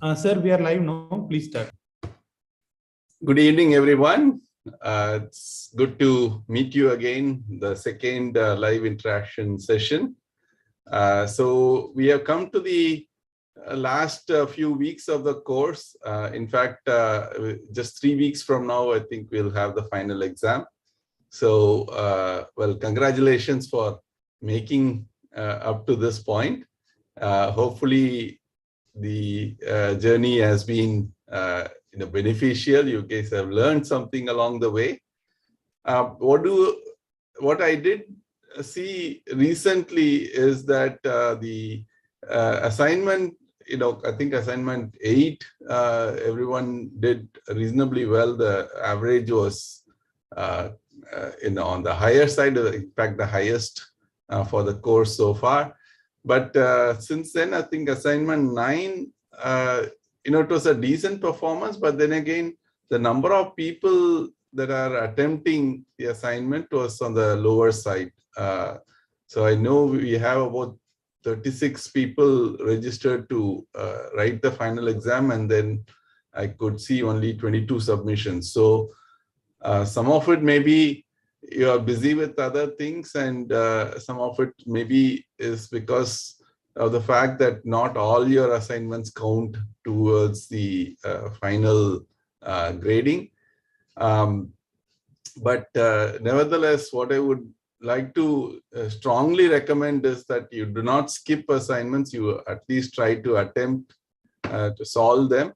Sir, we are live now. Please start. Good evening, everyone. It's good to meet you again, the second live interaction session. So we have come to the last few weeks of the course. In fact, just 3 weeks from now, I think we'll have the final exam. So, well, congratulations for making up to this point. Hopefully, the journey has been beneficial. You guys have learned something along the way. What I did see recently is that the assignment, I think assignment 8, everyone did reasonably well. The average was, on the higher side, in fact, the highest for the course so far. But since then, I think assignment 9, it was a decent performance, but then again, the number of people that are attempting the assignment was on the lower side. So I know we have about 36 people registered to write the final exam, and then I could see only 22 submissions. So some of it maybe you are busy with other things, and some of it maybe is because of the fact that not all your assignments count towards the final grading. But nevertheless, what I would like to strongly recommend is that you do not skip assignments. You at least try to attempt to solve them,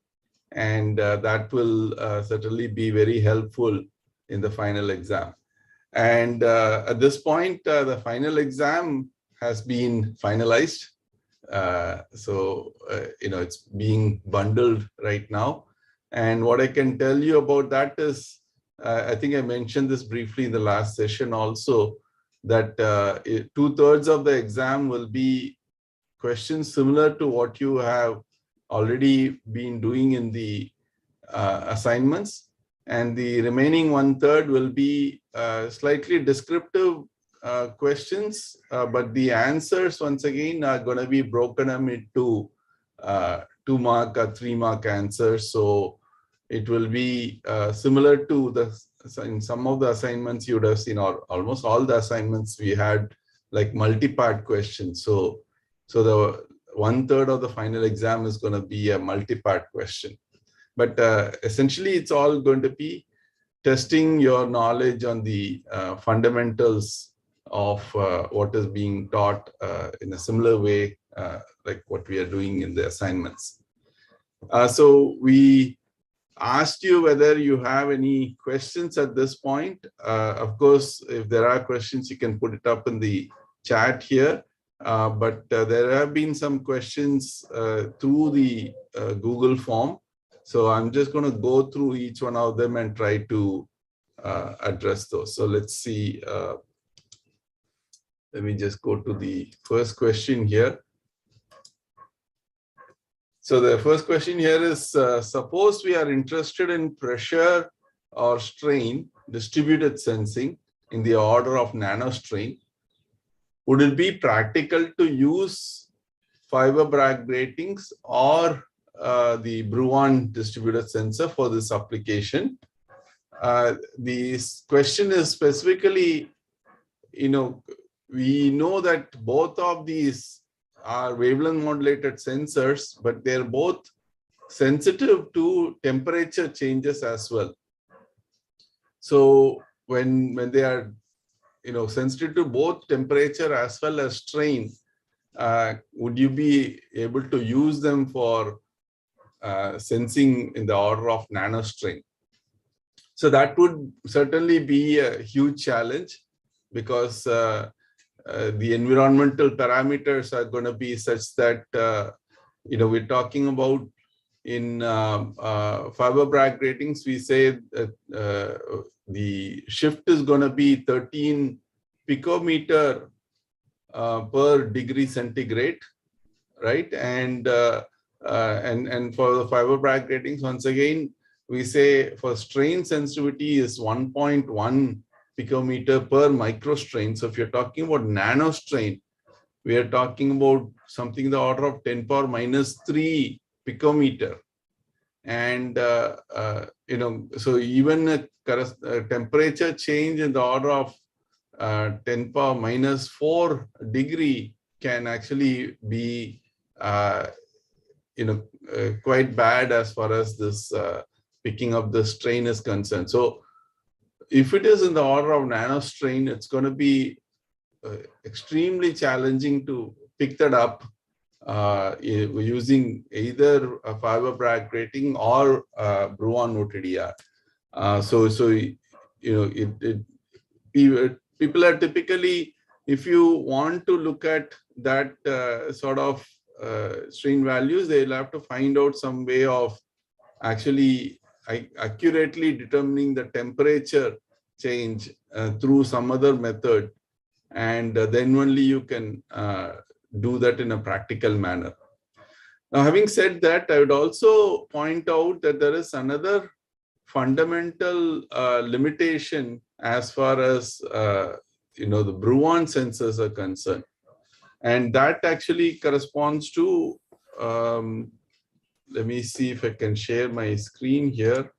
and that will certainly be very helpful in the final exam. And at this point, the final exam has been finalized. It's being bundled right now. And what I can tell you about that is, I think I mentioned this briefly in the last session also, that 2/3 of the exam will be questions similar to what you have already been doing in the assignments. And the remaining 1/3 will be slightly descriptive questions, but the answers, once again, are going to be broken up into 2-mark or 3-mark answers. So it will be similar to in some of the assignments you would have seen, or almost all the assignments we had like multi-part questions. So the 1/3 of the final exam is going to be a multi-part question. But essentially, it's all going to be testing your knowledge on the fundamentals of what is being taught in a similar way, like what we are doing in the assignments. So we asked you whether you have any questions at this point. Of course, if there are questions, you can put it up in the chat here. But there have been some questions through the Google form. So I'm just going to go through each one of them and try to address those. So let's see. Let me just go to the first question here. So the first question here is, suppose we are interested in pressure or strain distributed sensing in the order of nanostrain. Would it be practical to use fiber Bragg gratings or the Bruin distributed sensor for this application? The question is specifically, we know that both of these are wavelength modulated sensors, but they're both sensitive to temperature changes as well. So when they are, sensitive to both temperature as well as strain, would you be able to use them for sensing in the order of nanostrain? So that would certainly be a huge challenge, because the environmental parameters are going to be such that, we're talking about in fiber Bragg ratings, we say that the shift is going to be 13 picometer per degree centigrade, right? And for the fiber Bragg ratings, once again, we say for strain sensitivity is 1.1 picometer per microstrain. So if you're talking about nanostrain, we are talking about something in the order of 10⁻³ picometer. And, so even a temperature change in the order of 10 power minus 4 degree can actually be, quite bad as far as this picking up the strain is concerned. So if it is in the order of nanostrain, it's going to be extremely challenging to pick that up using either a fiber Bragg grating or Bruon OTDR. People are typically, if you want to look at that sort of strain values, they'll have to find out some way of actually accurately determining the temperature change through some other method. And then only you can do that in a practical manner. Now, having said that, I would also point out that there is another fundamental limitation as far as the Bruon sensors are concerned. And that actually corresponds to, let me see if I can share my screen here.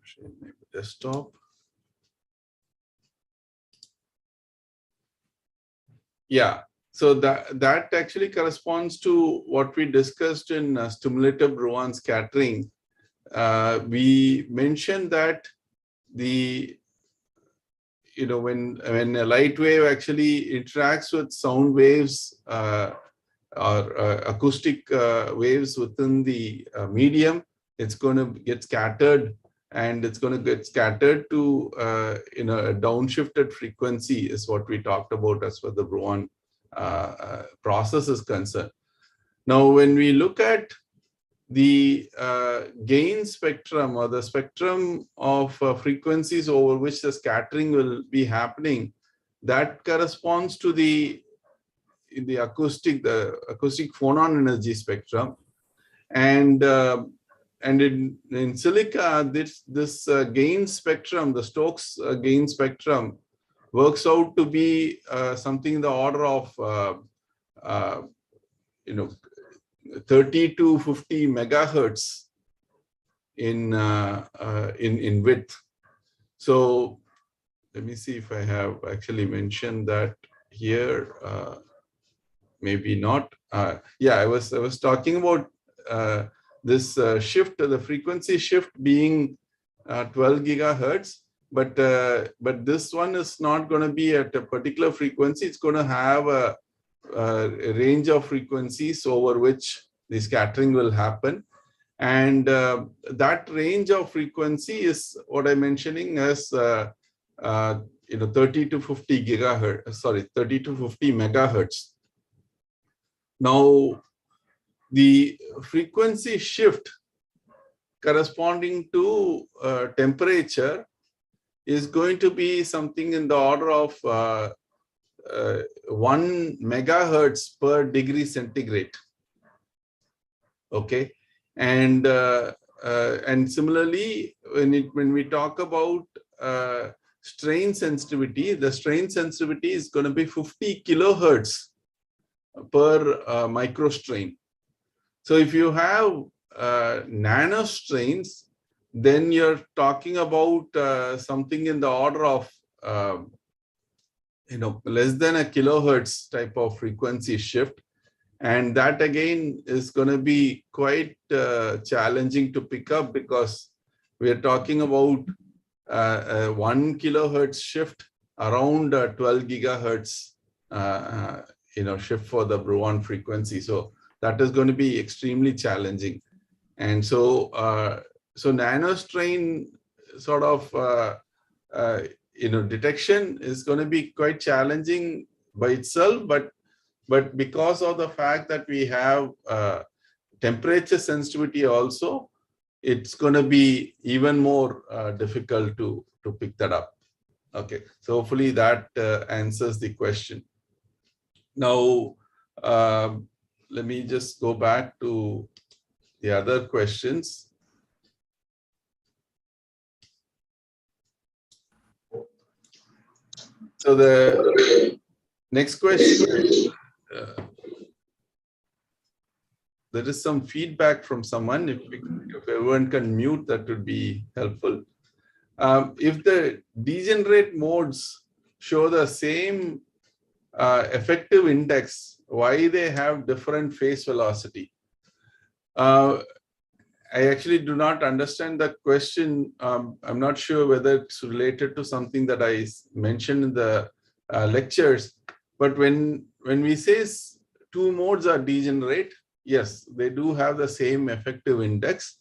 Share my desktop. Yeah, so that actually corresponds to what we discussed in stimulator Bruon scattering. We mentioned that when a light wave actually interacts with sound waves or acoustic waves within the medium, it's going to get scattered, and it's going to get scattered to a downshifted frequency is what we talked about as far as the Bruon process is concerned. Now, when we look at the gain spectrum or the spectrum of frequencies over which the scattering will be happening, that corresponds to the acoustic phonon energy spectrum. And in silica, this gain spectrum, the Stokes gain spectrum, works out to be something in the order of 30 to 50 megahertz in width. So let me see if I have actually mentioned that here. Maybe not. Yeah, I was talking about this shift, the frequency shift being 12 gigahertz, but this one is not going to be at a particular frequency. It's going to have a range of frequencies over which the scattering will happen, and that range of frequency is what I'm mentioning as 30 to 50 gigahertz. Sorry, 30 to 50 megahertz. Now, the frequency shift corresponding to temperature is going to be something in the order of 1 megahertz per degree centigrade. Okay, and similarly, when we talk about strain sensitivity, the strain sensitivity is going to be 50 kilohertz per microstrain. So if you have nanostrains, then you're talking about something in the order of less than a kilohertz type of frequency shift, and that again is going to be quite challenging to pick up, because we're talking about 1 kilohertz shift around 12 gigahertz shift for the Bruon frequency. So that is going to be extremely challenging. And so nanostrain sort of detection is going to be quite challenging by itself, but because of the fact that we have temperature sensitivity also, it's going to be even more difficult to pick that up. Okay, so hopefully that answers the question. Now, let me just go back to the other questions. So the next question, there is some feedback from someone. If everyone can mute, that would be helpful. If the degenerate modes show the same effective index, why they have different phase velocity? I actually do not understand the question. I'm not sure whether it's related to something that I mentioned in the lectures. But when we say two modes are degenerate, yes, they do have the same effective index.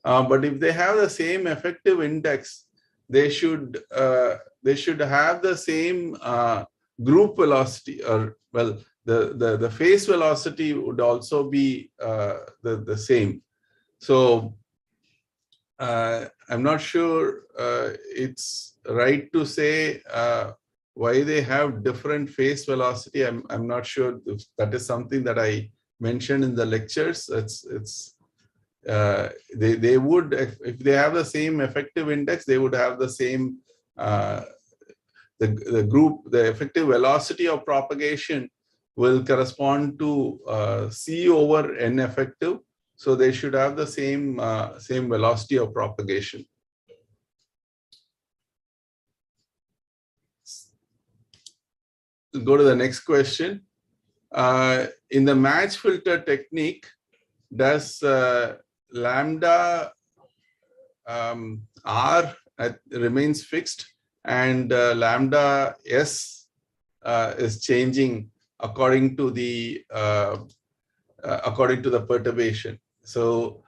But if they have the same effective index, they should have the same group velocity, or well, the phase velocity would also be the same. So I'm not sure it's right to say why they have different phase velocity. I'm not sure if that is something that I mentioned in the lectures. They would, if they have the same effective index, they would have the same the effective velocity of propagation will correspond to C over N effective. So they should have the same velocity of propagation. We'll go to the next question. In the match filter technique, does lambda R remains fixed and lambda S is changing according to the perturbation? So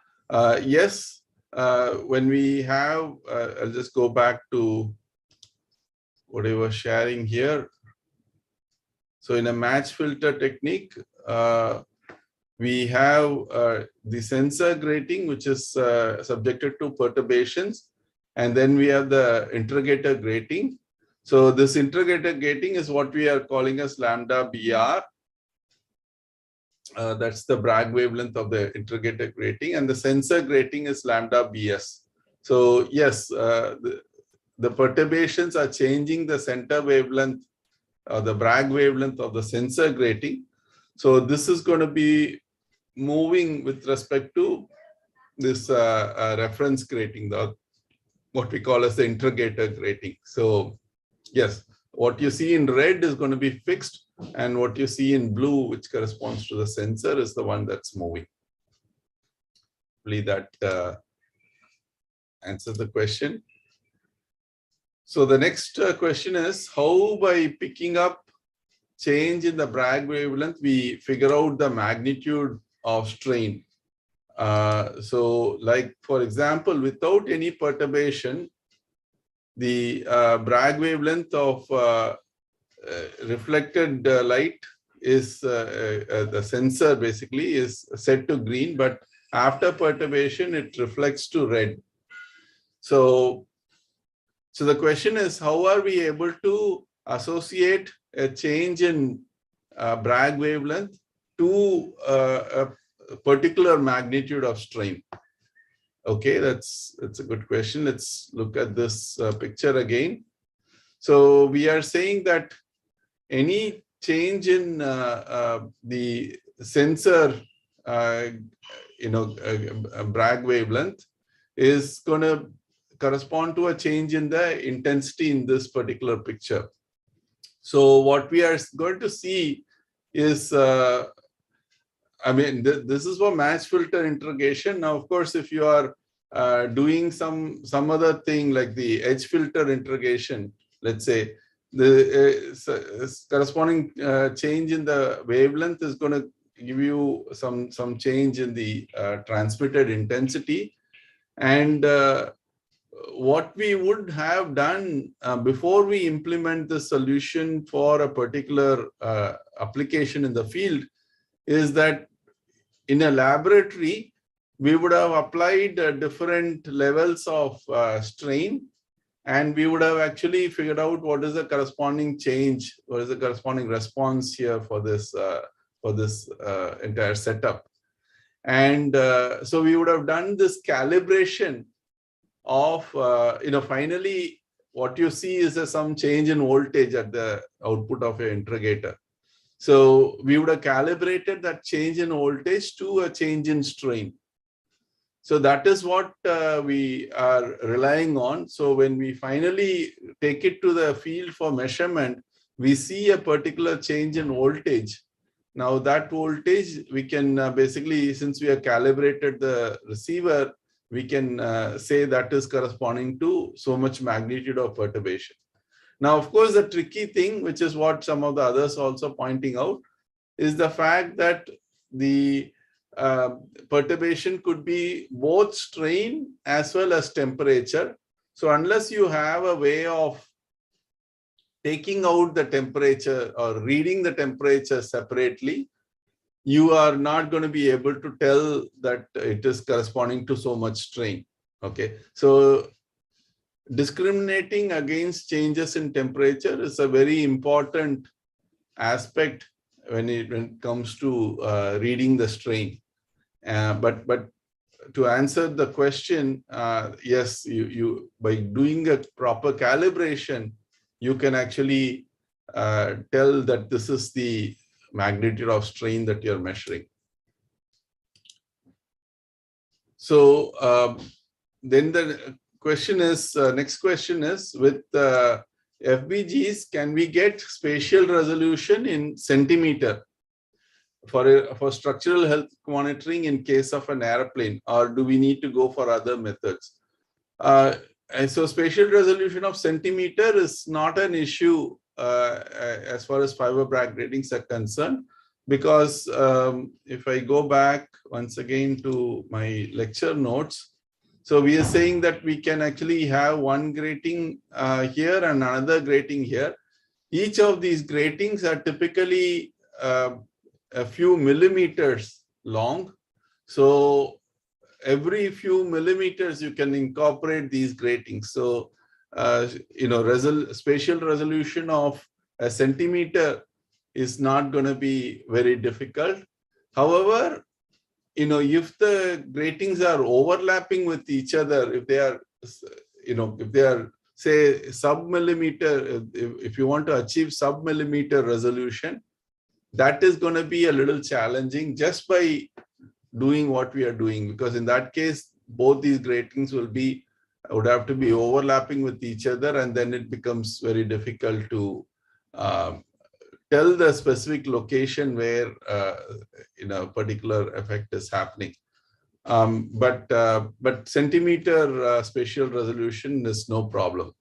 yes, when we have, I'll just go back to what I was sharing here. So in a match filter technique, we have the sensor grating, which is subjected to perturbations. And then we have the interrogator grating. So this interrogator grating is what we are calling as lambda BR. That's the Bragg wavelength of the interrogator grating, and the sensor grating is lambda BS. So yes, the perturbations are changing the center wavelength, the Bragg wavelength of the sensor grating. So this is going to be moving with respect to this reference grating, what we call as the interrogator grating. So yes, what you see in red is going to be fixed, and what you see in blue, which corresponds to the sensor, is the one that's moving. Hopefully that answers the question. So the next question is, how by picking up change in the Bragg wavelength, we figure out the magnitude of strain. So like, for example, without any perturbation, the Bragg wavelength of reflected light is the sensor basically is set to green, but after perturbation, it reflects to red. So the question is, how are we able to associate a change in Bragg wavelength to a particular magnitude of strain? Okay, that's a good question. Let's look at this picture again. So we are saying that any change in the sensor, Bragg wavelength is going to correspond to a change in the intensity in this particular picture. So what we are going to see is, this is for match filter interrogation. Now, of course, if you are doing some other thing like the edge filter interrogation, let's say, the corresponding change in the wavelength is going to give you some change in the transmitted intensity. And what we would have done before we implement the solution for a particular application in the field is that in a laboratory, we would have applied different levels of strain, and we would have actually figured out what is the corresponding change, what is the corresponding response here for this entire setup. And so we would have done this calibration of, finally, what you see is some change in voltage at the output of your interrogator. So we would have calibrated that change in voltage to a change in strain. So that is what we are relying on. So when we finally take it to the field for measurement, we see a particular change in voltage. Now that voltage, we can basically, since we have calibrated the receiver, we can say that is corresponding to so much magnitude of perturbation. Now, of course, the tricky thing, which is what some of the others also pointing out, is the fact that the perturbation could be both strain as well as temperature. So unless you have a way of taking out the temperature or reading the temperature separately, you are not going to be able to tell that it is corresponding to so much strain. Okay, so discriminating against changes in temperature is a very important aspect when it comes to reading the strain. But to answer the question, yes, you by doing a proper calibration, you can actually tell that this is the magnitude of strain that you're measuring. So then the question is, next question is, with FBGs, can we get spatial resolution in centimeter for structural health monitoring in case of an airplane, or do we need to go for other methods? And so spatial resolution of centimeter is not an issue as far as fiber Bragg ratings are concerned, because if I go back once again to my lecture notes, so we are saying that we can actually have one grating here and another grating here. Each of these gratings are typically a few millimeters long. So every few millimeters, you can incorporate these gratings. So, spatial resolution of a centimeter is not going to be very difficult. However, if the gratings are overlapping with each other, if they are, say, sub-millimeter, if you want to achieve sub-millimeter resolution, that is going to be a little challenging just by doing what we are doing, because in that case, both these gratings would have to be overlapping with each other, and then it becomes very difficult to tell the specific location where a particular effect is happening. But centimeter spatial resolution is no problem.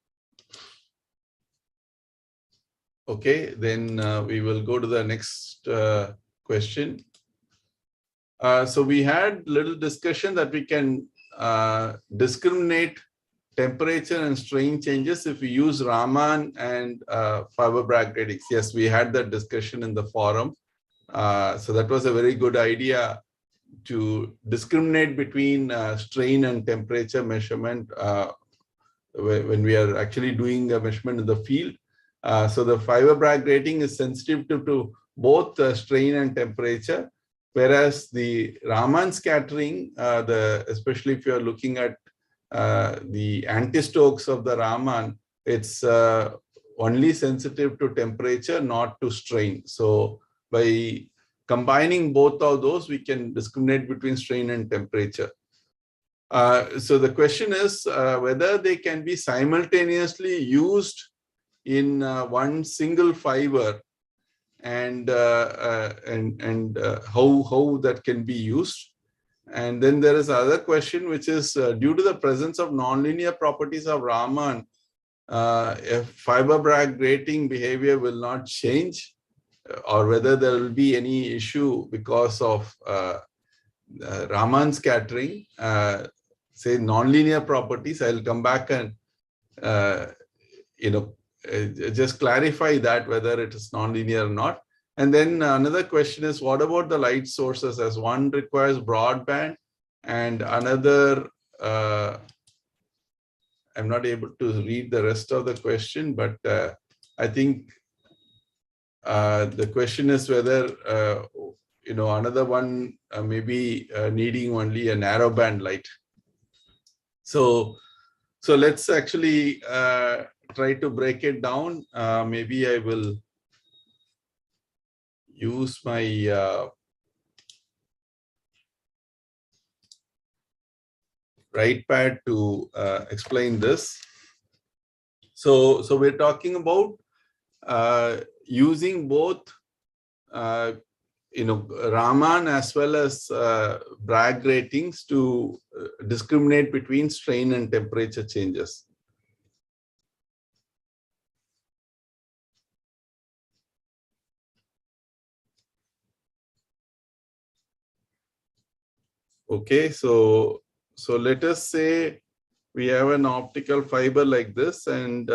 Okay, then we will go to the next question. So we had little discussion that we can discriminate temperature and strain changes if we use Raman and fiber Bragg ratings. Yes, we had that discussion in the forum. So that was a very good idea to discriminate between strain and temperature measurement when we are actually doing a measurement in the field. So the fiber Bragg rating is sensitive to both strain and temperature, whereas the Raman scattering, especially if you are looking at the anti-Stokes of the Raman, it's only sensitive to temperature, not to strain. So by combining both of those, we can discriminate between strain and temperature. So the question is whether they can be simultaneously used in one single fiber, and how that can be used. And then there is another question, which is due to the presence of nonlinear properties of Raman, if fiber Bragg rating behavior will not change, or whether there will be any issue because of Raman scattering, say nonlinear properties. I'll come back and just clarify that whether it is nonlinear or not. And then another question is, what about the light sources, as one requires broadband and another, I'm not able to read the rest of the question, but I think the question is whether, another one may be needing only a narrowband light. So let's actually try to break it down. Maybe I will use my right pad to explain this. So we're talking about using both Raman as well as Bragg ratings to discriminate between strain and temperature changes. Okay, so let us say we have an optical fiber like this, and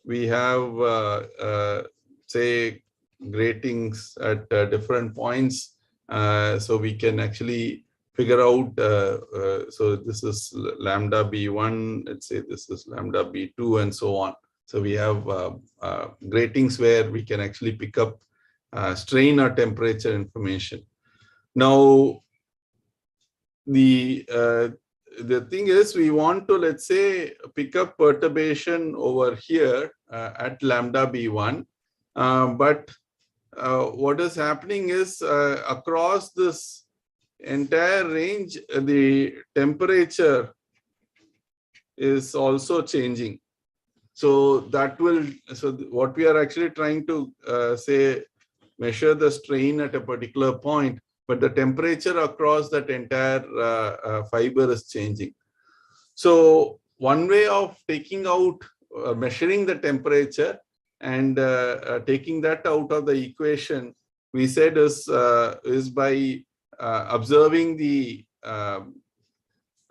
we have say gratings at different points, so we can actually figure out. So this is lambda B1. Let's say this is lambda B2, and so on. So we have gratings where we can actually pick up strain or temperature information. Now, the thing is, we want to, let's say, pick up perturbation over here at lambda B1, but what is happening is across this entire range, the temperature is also changing. So that will, so what we are actually trying to say, measure the strain at a particular point, but the temperature across that entire fiber is changing. So one way of taking out, measuring the temperature and taking that out of the equation, we said is by observing the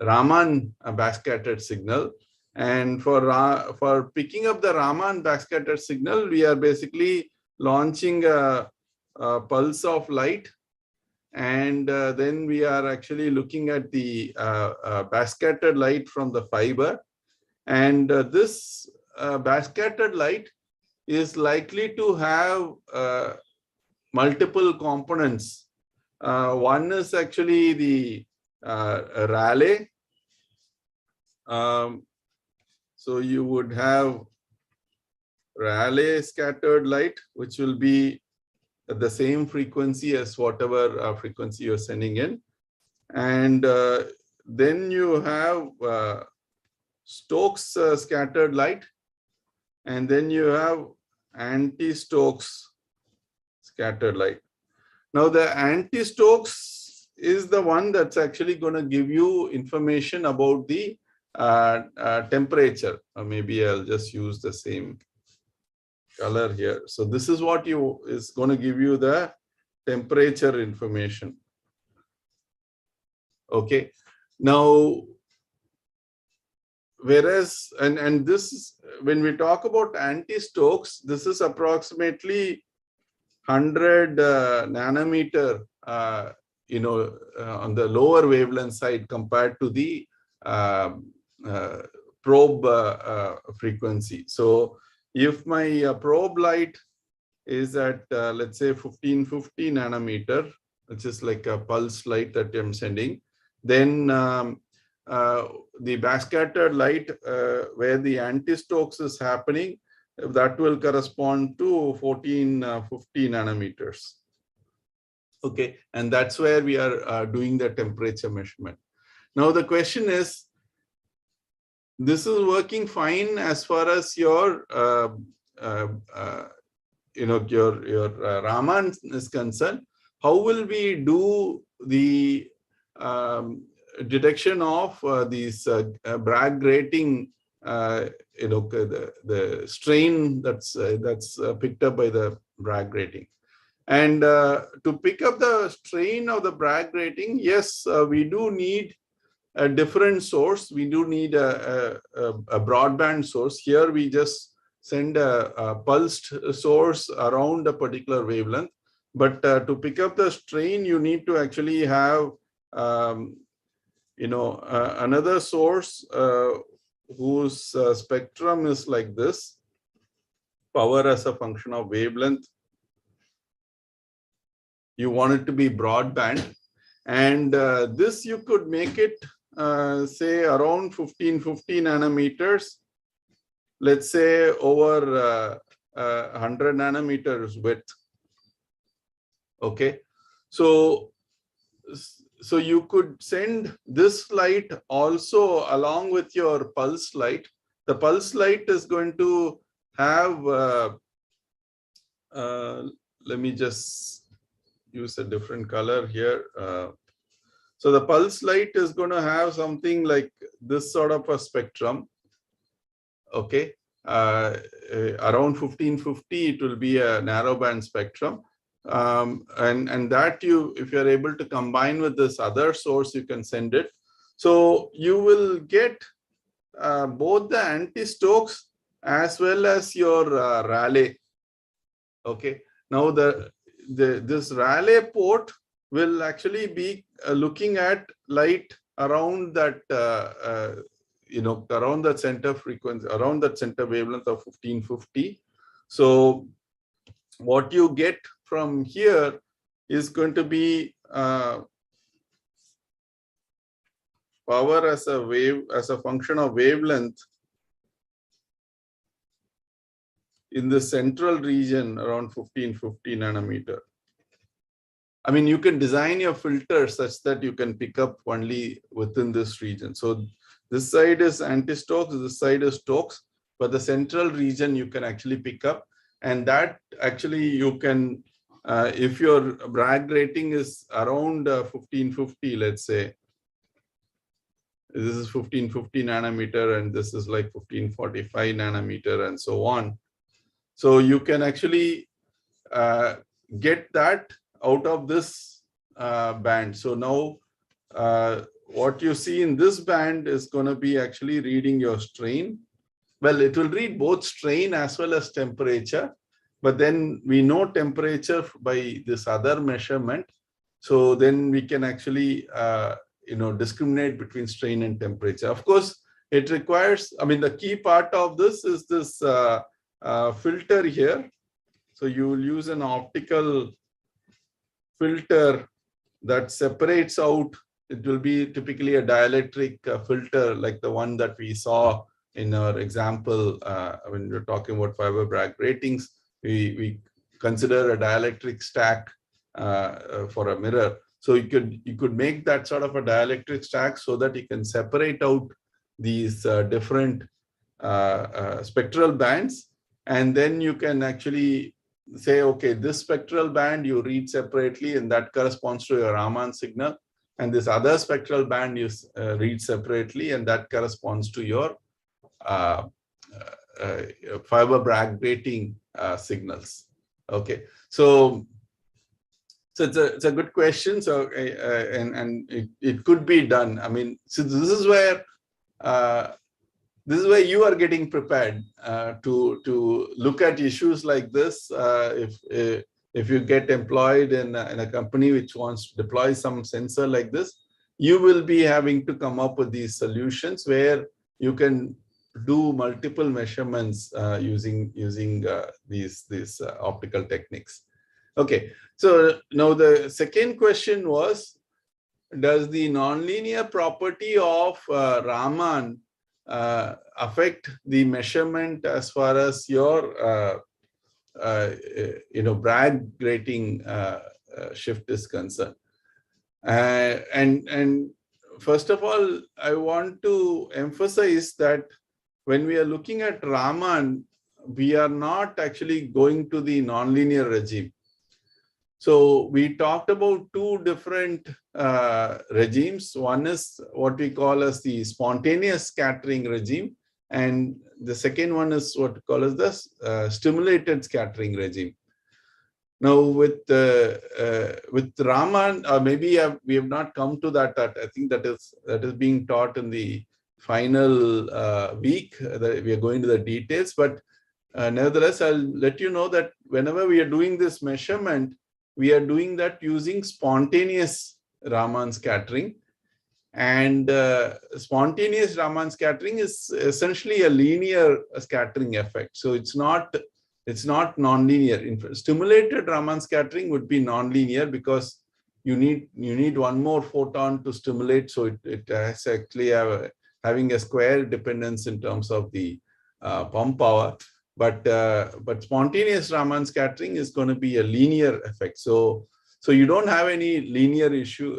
Raman backscattered signal. And for picking up the Raman backscattered signal, we are basically launching a pulse of light, and then we are actually looking at the backscattered light from the fiber. And this backscattered light is likely to have multiple components. One is actually the Rayleigh. So you would have Rayleigh scattered light, which will be at the same frequency as whatever frequency you're sending in. And then you have Stokes scattered light, and then you have anti-Stokes scattered light. Now the anti-Stokes is the one that's actually going to give you information about the temperature. Maybe I'll just use the same color here. So this is what is going to give you the temperature information. Okay. Now, whereas, and this is, when we talk about anti-Stokes, this is approximately 100 nanometer, on the lower wavelength side compared to the probe frequency. So if my probe light is at, let's say, 1550 nanometer, which is like a pulse light that I'm sending, then the backscattered light where the anti-Stokes is happening, that will correspond to 1450 nanometers. Okay, and that's where we are doing the temperature measurement. Now the question is, this is working fine as far as your Raman is concerned. How will we do the detection of these Bragg rating, the strain that's picked up by the Bragg rating? And to pick up the strain of the Bragg rating, yes, we do need a different source. We do need a broadband source. Here we just send a pulsed source around a particular wavelength. But to pick up the strain, you need to actually have another source whose spectrum is like this, power as a function of wavelength. You want it to be broadband, and this you could make it say around 1550 nanometers, let's say over 100 nanometers width. Okay, so you could send this light also along with your pulse light. The pulse light is going to have, let me just use a different color here. So the pulse light is going to have something like this sort of a spectrum. Okay, around 1550, it will be a narrowband spectrum. And that if you're able to combine with this other source, you can send it. So you will get both the anti-Stokes as well as your Rayleigh. Okay, now this Rayleigh port will actually be looking at light around that around that center frequency, around that center wavelength of 1550. So what you get from here is going to be power as a wave, as a function of wavelength in the central region around 1550 nanometer. I mean, you can design your filter such that you can pick up only within this region. So this side is anti-Stokes, this side is Stokes, but the central region you can actually pick up. And that actually you can, if your Bragg rating is around 1550, let's say, this is 1550 nanometer and this is like 1545 nanometer and so on. So you can actually get that out of this band. So now what you see in this band is going to be actually reading your strain. Well, it will read both strain as well as temperature, but then we know temperature by this other measurement. So then we can actually discriminate between strain and temperature. Of course, it requires, I mean, the key part of this is this filter here. So you will use an optical filter that separates out. It will be typically a dielectric filter like the one that we saw in our example when we're talking about fiber Bragg ratings. We consider a dielectric stack for a mirror. So you could make that sort of a dielectric stack so that you can separate out these different spectral bands, and then you can actually say, okay, this spectral band you read separately and that corresponds to your Raman signal, and this other spectral band you read separately and that corresponds to your fiber Bragg rating signals. Okay, so it's a good question. So and it could be done. I mean, so this is where you are getting prepared to look at issues like this. If you get employed in a company which wants to deploy some sensor like this, you will be having to come up with these solutions where you can do multiple measurements using these optical techniques. Okay, so now the second question was, does the nonlinear property of Raman affect the measurement as far as your Bragg rating shift is concerned? And first of all, I want to emphasize that when we are looking at Raman, we are not actually going to the nonlinear regime. So we talked about two different regimes. One is what we call as the spontaneous scattering regime, and the second one is what we call as the stimulated scattering regime. Now with Raman, maybe we have not come to that. I think that is being taught in the final week. That we are going to the details, but nevertheless, I'll let you know that whenever we are doing this measurement, we are doing that using spontaneous Raman scattering. And spontaneous Raman scattering is essentially a linear scattering effect. So it's not nonlinear. Stimulated Raman scattering would be nonlinear because you need one more photon to stimulate. So it has actually having a square dependence in terms of the pump power. But spontaneous Raman scattering is going to be a linear effect. So you don't have any linear issue.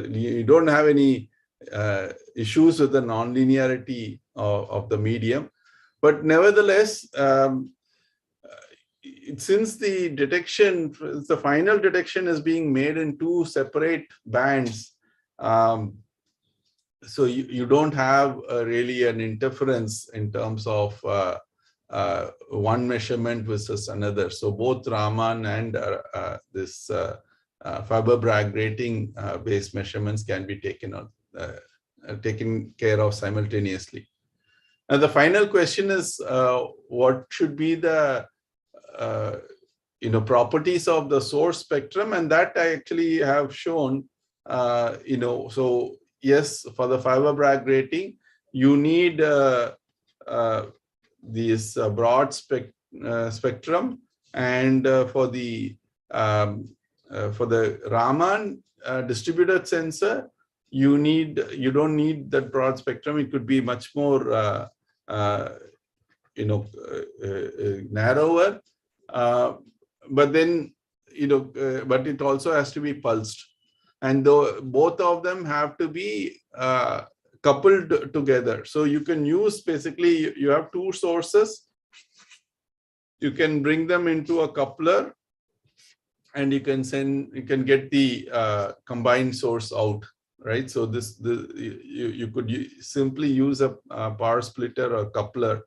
You don't have any issues with the nonlinearity of the medium. But nevertheless, since the detection, the final detection is being made in two separate bands, so you don't have really an interference in terms of one measurement versus another. So both Raman and this Faber-Bragg rating based measurements can be taken care of simultaneously. Now the final question is, what should be the properties of the source spectrum? And that I actually have shown. So yes, for the Faber-Bragg rating, you need this broad spectrum, and for the Raman distributed sensor, you don't need that broad spectrum. It could be much more narrower, but then but it also has to be pulsed, and both of them have to be coupled together. So you can use, basically you have two sources, you can bring them into a coupler, and you can get the combined source out, right? So you could simply use a power splitter or coupler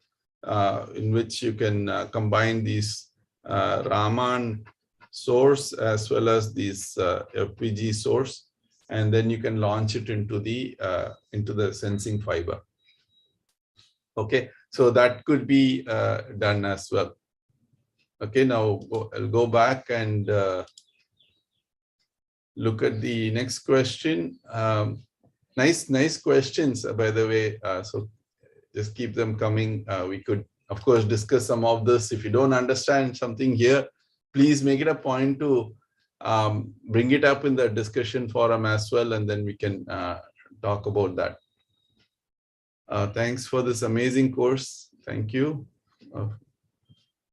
in which you can combine these Raman source as well as this FPG source, and then you can launch it into the sensing fiber. Okay, so that could be done as well. Okay, now I'll go back and look at the next question. Nice questions, by the way. So just keep them coming. We could, of course, discuss some of this. If you don't understand something here, please make it a point to bring it up in the discussion forum as well, and then we can talk about that. Thanks for this amazing course. Thank you.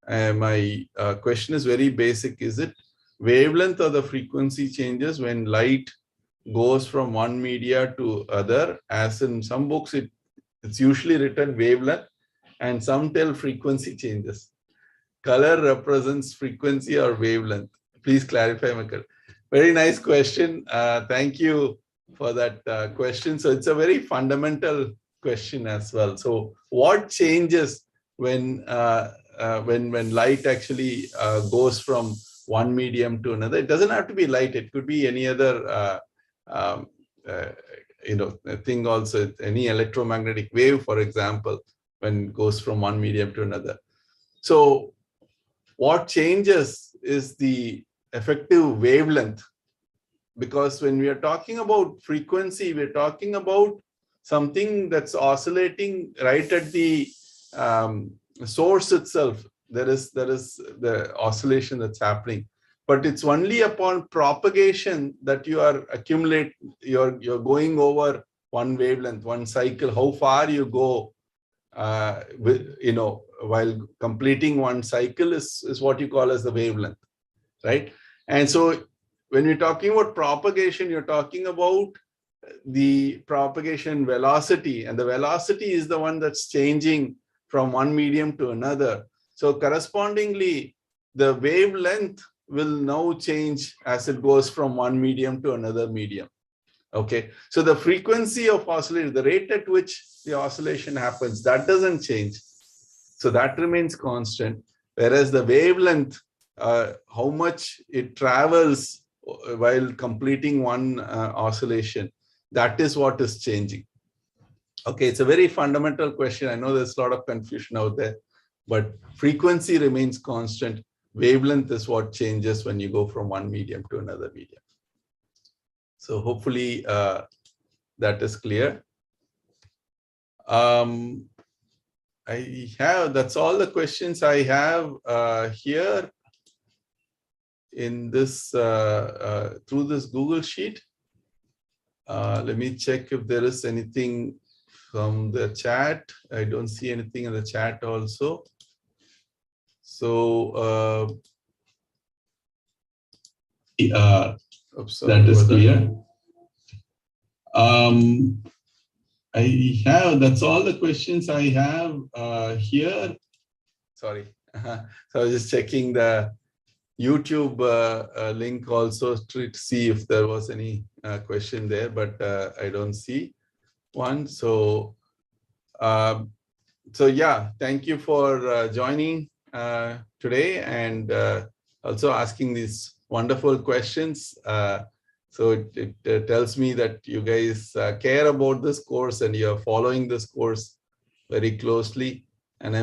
My question is very basic. Is it wavelength or the frequency changes when light goes from one media to other? As in some books, it's usually written wavelength, and some tell frequency changes. Color represents frequency or wavelength? Please clarify, Michael. Very nice question. Thank you for that question. So it's a very fundamental question as well. So what changes when light actually goes from one medium to another? It doesn't have to be light. It could be any other thing also, any electromagnetic wave, for example, when it goes from one medium to another. So what changes is the effective wavelength, because when we are talking about frequency, we're talking about something that's oscillating right at the source itself. There is the oscillation that's happening, but it's only upon propagation that you are you're going over one wavelength, one cycle. How far you go, while completing one cycle is what you call as the wavelength, right? And so when you're talking about propagation, you're talking about the propagation velocity, and the velocity is the one that's changing from one medium to another. So correspondingly, the wavelength will now change as it goes from one medium to another medium. Okay, so the frequency of oscillation, the rate at which the oscillation happens, that doesn't change. So that remains constant. Whereas the wavelength, how much it travels while completing one oscillation, that is what is changing. Okay, it's a very fundamental question. I know there's a lot of confusion out there, but frequency remains constant. Wavelength is what changes when you go from one medium to another medium. So hopefully that is clear. That's all the questions I have here in this through this Google Sheet. Let me check if there is anything from the chat. I don't see anything in the chat also. So that is clear. That's all the questions I have here. Sorry. So I was just checking the YouTube link also to see if there was any question there, but I don't see one. So, yeah, thank you for joining today and also asking these wonderful questions. So it tells me that you guys care about this course and you're following this course very closely. And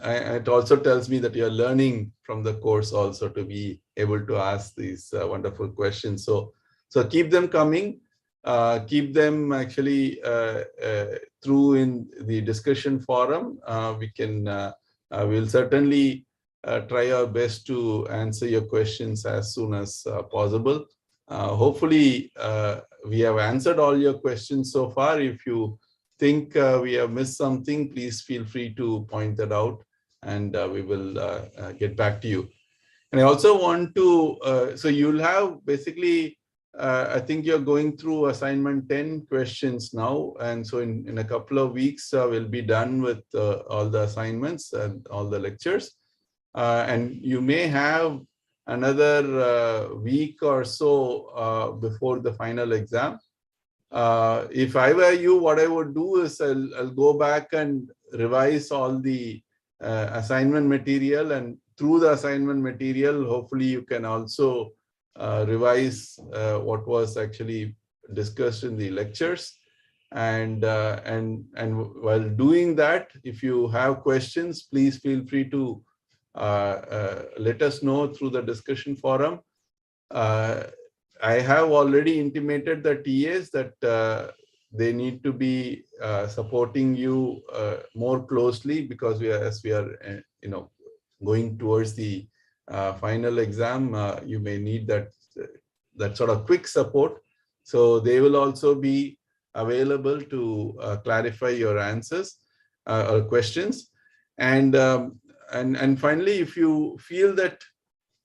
it also tells me that you're learning from the course also to be able to ask these wonderful questions. So keep them coming. Keep them actually through in the discussion forum. We'll certainly try our best to answer your questions as soon as possible. Hopefully, we have answered all your questions so far. If you think we have missed something, please feel free to point that out and we will get back to you. And I also want to, so you'll have basically, I think you're going through assignment 10 questions now. And so in a couple of weeks, we'll be done with all the assignments and all the lectures. And you may have another week or so before the final exam. If I were you, what I would do is I'll go back and revise all the assignment material, and through the assignment material, hopefully you can also revise what was actually discussed in the lectures. And while doing that, if you have questions, please feel free to let us know through the discussion forum. I have already intimated the TAs that they need to be supporting you more closely, because as we are going towards the final exam, you may need that sort of quick support. So they will also be available to clarify your answers or questions. And finally, if you feel that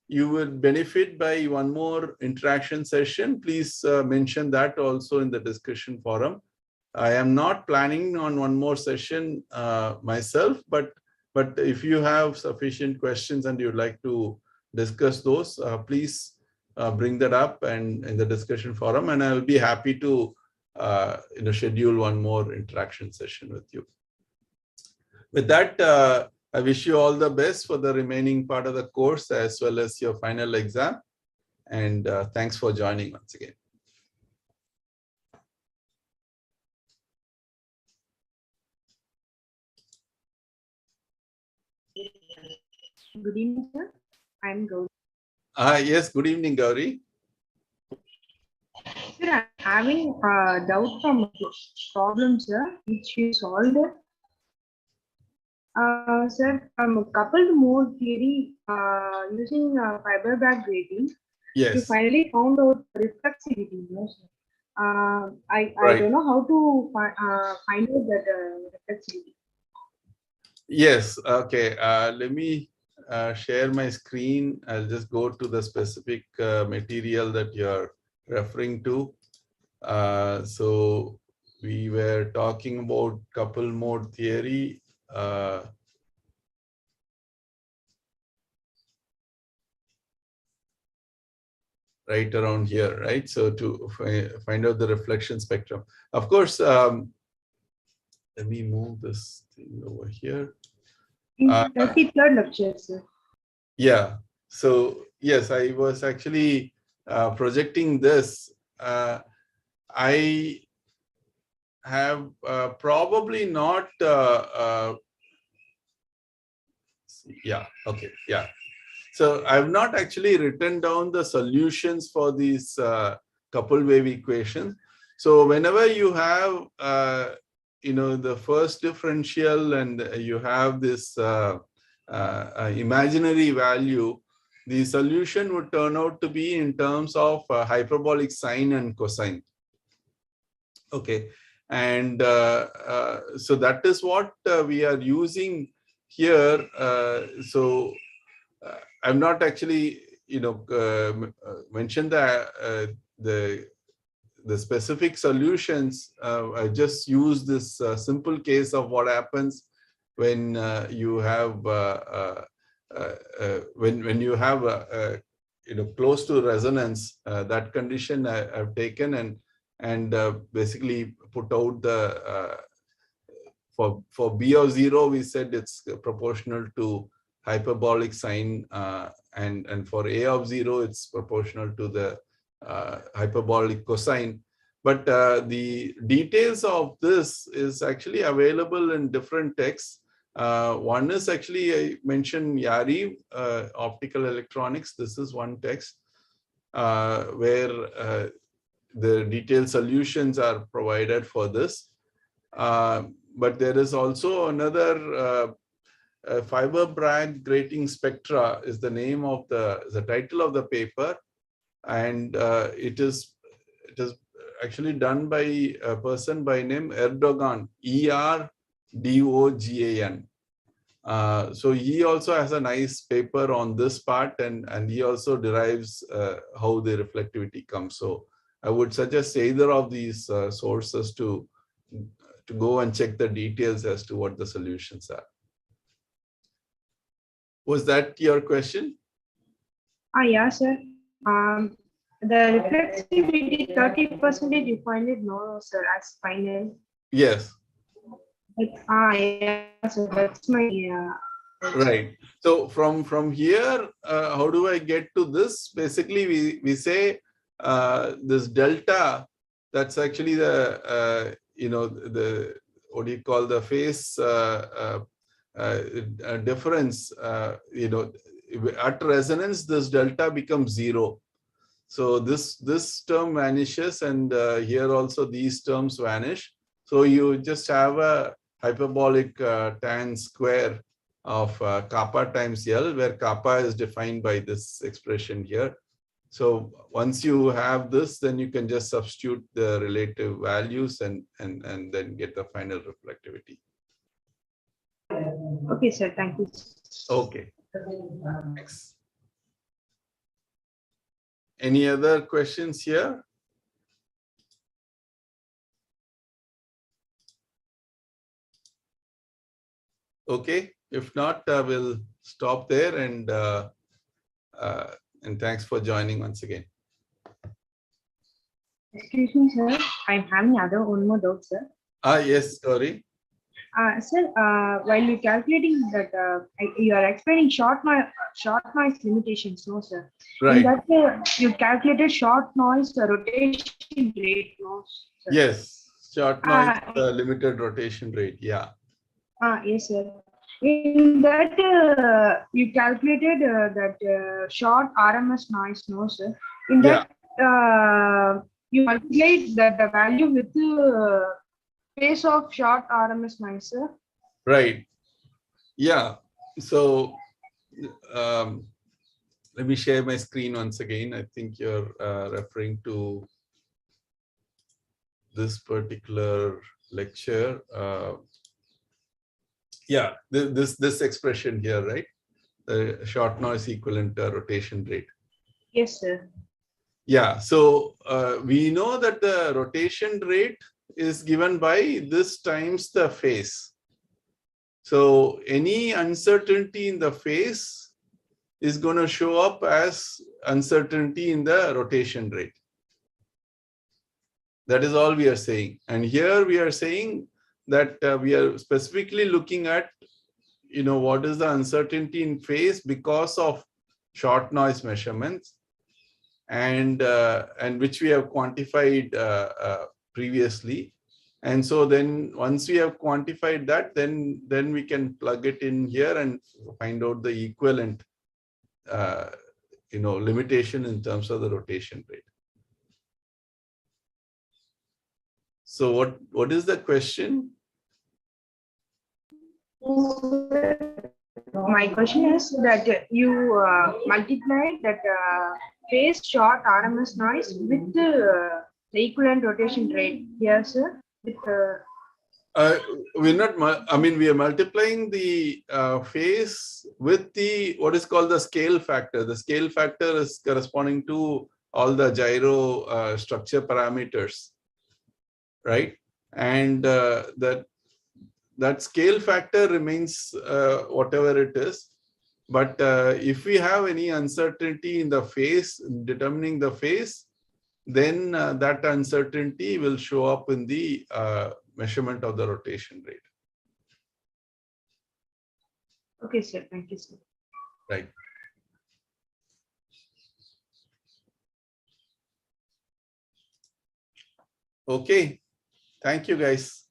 you will benefit by one more interaction session, please mention that also in the discussion forum. I am not planning on one more session myself, but if you have sufficient questions and you'd like to discuss those, please bring that up and in the discussion forum, and I will be happy to schedule one more interaction session with you. With that, I wish you all the best for the remaining part of the course as well as your final exam. And thanks for joining once again. Good evening, sir. I'm Gauri. Yes, good evening, Gauri. Sir, I'm having a doubt from a problem, sir, which you solved. Sir, coupled mode theory using fiber back grating, Yes. you finally found out reflexivity. No, sir. I don't know how to find out that reflexivity. Yes. Okay. Let me share my screen. I'll just go to the specific material that you're referring to. So we were talking about couple mode theory. Right around here, right? So to find out the reflection spectrum. Of course, let me move this thing over here. In 33rd lecture, sir. Yeah. So yes, I was actually projecting this. I have probably not. Yeah. Okay. Yeah. So I've not actually written down the solutions for these couple wave equations. So whenever you have, the first differential and you have this imaginary value, the solution would turn out to be in terms of hyperbolic sine and cosine. Okay. And so that is what we are using here. So I've not actually, mentioned the specific solutions. I just use this simple case of what happens when you have when you have close to resonance. That condition I've taken and basically put out the for B of 0, we said it's proportional to hyperbolic sine, and for A of 0, it's proportional to the hyperbolic cosine. But the details of this is actually available in different texts. One is actually, I mentioned Yari, Optical Electronics. This is one text where the detailed solutions are provided for this. But there is also another fiber Bragg grating spectra is the name of the title of the paper, and it is actually done by a person by name Erdogan, Erdogan. So he also has a nice paper on this part, and he also derives how the reflectivity comes. So I would suggest either of these sources to go and check the details as to what the solutions are. Was that your question? Yeah, sir. The reflexivity 30%, you find it no, sir, as final. Yes. Yeah, so that's my right. So from here, how do I get to this? Basically, we say this delta. That's actually the the what do you call the phase difference. At resonance, this delta becomes 0. So this term vanishes, and here also these terms vanish. So you just have a hyperbolic tan square of kappa times L, where kappa is defined by this expression here. So once you have this, then you can just substitute the relative values and then get the final reflectivity. Okay, sir. Thank you. Okay. Thanks. Any other questions here? Okay. If not, we'll stop there, and thanks for joining once again. Excuse me, sir. I'm having one more doubt, sir. Yes, sorry. Sir, while you're calculating that, you are explaining short noise limitations, no, sir? Right. In that, you calculated short noise rotation rate, no, sir? Yes, short noise limited rotation rate. Yeah. Yes, sir. In that, you calculated that short RMS noise, no, sir? In that, you calculate that the value with phase of short RMS noise, sir? Right. Yeah. So let me share my screen once again. I think you're referring to this particular lecture. Yeah, this expression here, right? The short noise equivalent rotation rate. Yes, sir. Yeah, so we know that the rotation rate is given by this times the phase. So any uncertainty in the phase is going to show up as uncertainty in the rotation rate. That is all we are saying. And here we are saying that we are specifically looking at, what is the uncertainty in phase because of short noise measurements, and which we have quantified previously. And so then once we have quantified that, then we can plug it in here and find out the equivalent limitation in terms of the rotation rate. So what is the question? My question is that you multiply that phase short RMS noise with the equivalent rotation rate. Yes, sir. with We're not, I mean, we are multiplying the phase with the, what is called the scale factor. The scale factor is corresponding to all the gyro structure parameters, right? And that scale factor remains whatever it is. But if we have any uncertainty in the phase, determining the phase, then that uncertainty will show up in the measurement of the rotation rate. okay, sir. Thank you, sir. Right. Okay. Thank you, guys.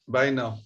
Bye now.